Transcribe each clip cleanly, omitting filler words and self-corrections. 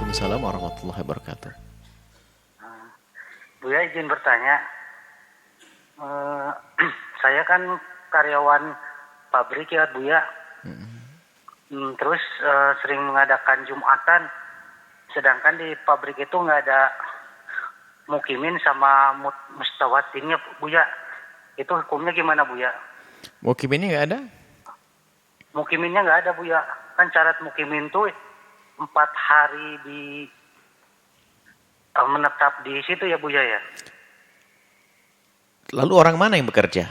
Waalaikumsalam warahmatullahi wabarakatuh. Buya izin bertanya, Eh, saya kan karyawan pabrik ya Buya. Terus sering mengadakan Jumatan, sedangkan di pabrik itu nggak ada mukimin sama mustawatinnya Buya. Itu hukumnya gimana Buya? Mukiminnya nggak ada? Mukiminnya nggak ada Buya. Kan syarat mukimin tuh 4 hari di menetap di situ ya Buya ya. Lalu orang mana yang bekerja?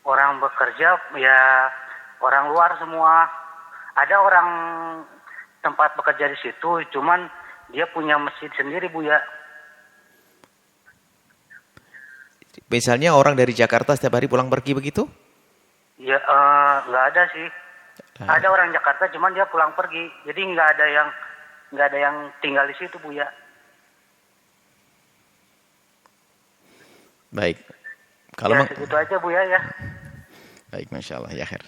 Orang bekerja ya orang luar semua. Ada orang tempat bekerja di situ, cuman dia punya masjid sendiri Buya. Misalnya orang dari Jakarta setiap hari pulang pergi begitu? Ya nggak ada sih. Ada orang Jakarta, cuman dia pulang pergi. Jadi nggak ada yang tinggal di situ Buya. Baik. Ya segitu aja Buya ya. Baik, Masya Allah, ya khair.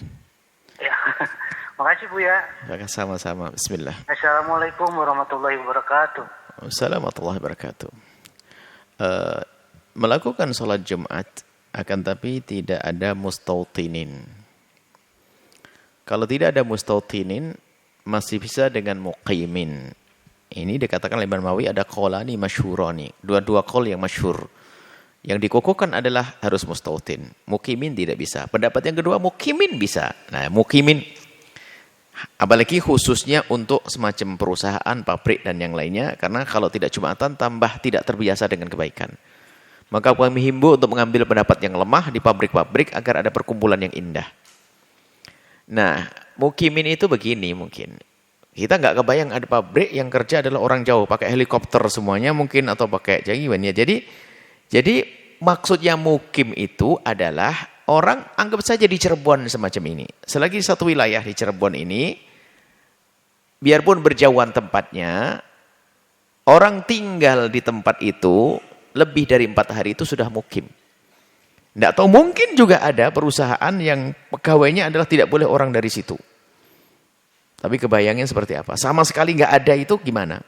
Ya, makasih Buya. Sama-sama, bismillah. Assalamualaikum warahmatullahi wabarakatuh. Assalamualaikum warahmatullahi wabarakatuh. Melakukan sholat Jumat, akan tapi tidak ada mustautinin. Kalau tidak ada mustautinin, masih bisa dengan muqimin. Ini dikatakan oleh Imam Nawawi ada qaulani masyhurani. Dua qaul yang masyhur. Yang dikukuhkan adalah harus mustautin. Mukimin tidak bisa. Pendapat yang kedua, mukimin bisa. Nah, mukimin, apalagi khususnya untuk semacam perusahaan, pabrik, dan yang lainnya. Karena kalau tidak Jumatan, tambah tidak terbiasa dengan kebaikan. Maka kami himbau untuk mengambil pendapat yang lemah di pabrik-pabrik agar ada perkumpulan yang indah. Nah, mukimin itu begini mungkin. Kita nggak kebayang ada pabrik yang kerja adalah orang jauh. Pakai helikopter semuanya mungkin atau pakai jangan ya. Jadi maksudnya mukim itu adalah orang anggap saja di Cirebon semacam ini. Selagi satu wilayah di Cirebon ini, biarpun berjauhan tempatnya, orang tinggal di tempat itu lebih dari 4 hari itu sudah mukim. Tidak tahu mungkin juga ada perusahaan yang pegawainya adalah tidak boleh orang dari situ. Tapi kebayangin seperti apa? Sama sekali nggak ada itu gimana?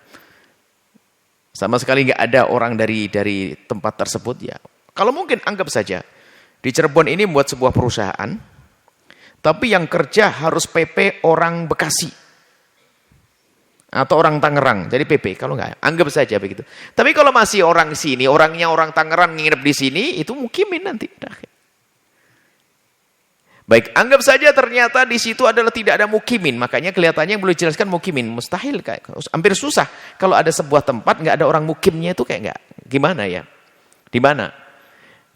Sama sekali nggak ada orang dari tempat tersebut ya. Kalau mungkin anggap saja di Cirebon ini membuat sebuah perusahaan, tapi yang kerja harus PP orang Bekasi atau orang Tangerang, jadi PP. Kalau nggak, anggap saja begitu. Tapi kalau masih orang sini, orangnya orang Tangerang nginep di sini, itu mukimin nanti. Baik, anggap saja ternyata di situ adalah tidak ada mukimin. Makanya kelihatannya yang belum dijelaskan mukimin. Mustahil, kayak hampir susah. Kalau ada sebuah tempat nggak ada orang mukimnya itu kayak nggak. Gimana ya? Di mana?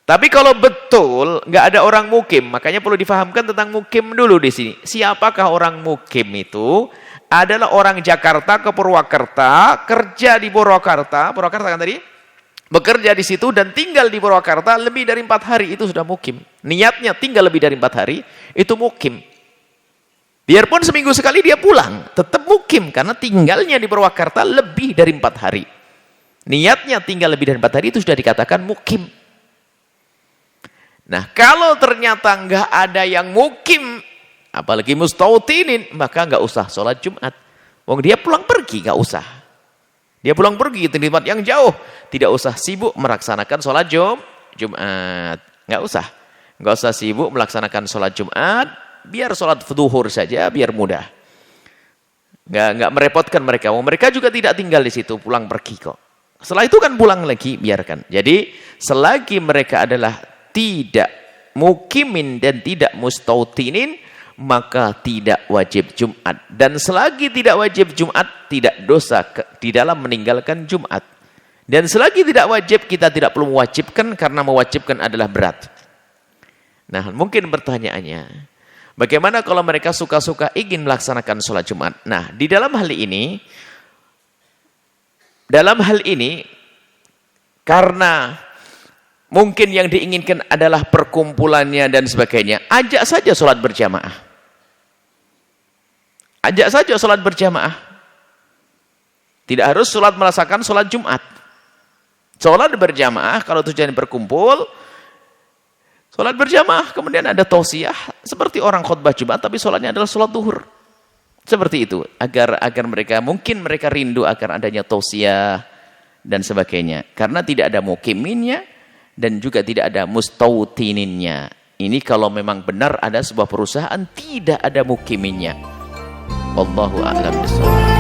Tapi kalau betul nggak ada orang mukim, makanya perlu difahamkan tentang mukim dulu di sini. Siapakah orang mukim itu? Adalah orang Jakarta ke Purwakarta, kerja di Purwakarta kan tadi? Bekerja di situ dan tinggal di Purwakarta lebih dari 4 hari itu sudah mukim. Niatnya tinggal lebih dari 4 hari itu mukim. Biarpun seminggu sekali dia pulang, tetap mukim karena tinggalnya di Purwakarta lebih dari 4 hari. Niatnya tinggal lebih dari 4 hari itu sudah dikatakan mukim. Nah, kalau ternyata nggak ada yang mukim, apalagi mustautinin, maka nggak usah sholat Jumat. Wong dia pulang pergi, nggak usah. Dia pulang pergi ke tempat yang jauh. Tidak usah sibuk melaksanakan sholat Jumat. Nggak usah sibuk melaksanakan sholat Jumat. Biar sholat zuhur saja, biar mudah. Nggak merepotkan mereka. Mereka juga tidak tinggal di situ, pulang pergi kok. Setelah itu kan pulang lagi, biarkan. Jadi selagi mereka adalah tidak mukimin dan tidak mustautinin, maka tidak wajib Jumat. Dan selagi tidak wajib Jumat, tidak dosa di dalam meninggalkan Jumat. Dan selagi tidak wajib, kita tidak perlu mewajibkan karena mewajibkan adalah berat. Nah, mungkin pertanyaannya, bagaimana kalau mereka suka-suka ingin melaksanakan sholat Jumat? Nah, di dalam hal ini, karena mungkin yang diinginkan adalah perkumpulannya dan sebagainya, ajak saja sholat berjamaah. Ajak saja sholat berjamaah. Tidak harus sholat merasakan sholat Jumat. Sholat berjamaah, kalau tujuan berkumpul, sholat berjamaah, kemudian ada tausiah, seperti orang khutbah Jumat, tapi sholatnya adalah sholat duhur. Seperti itu, agar mereka mungkin mereka rindu akan adanya tausiah dan sebagainya. Karena tidak ada mukiminnya dan juga tidak ada mustautininnya. Ini kalau memang benar ada sebuah perusahaan tidak ada mukiminnya. Wallahu a'lam bishawab.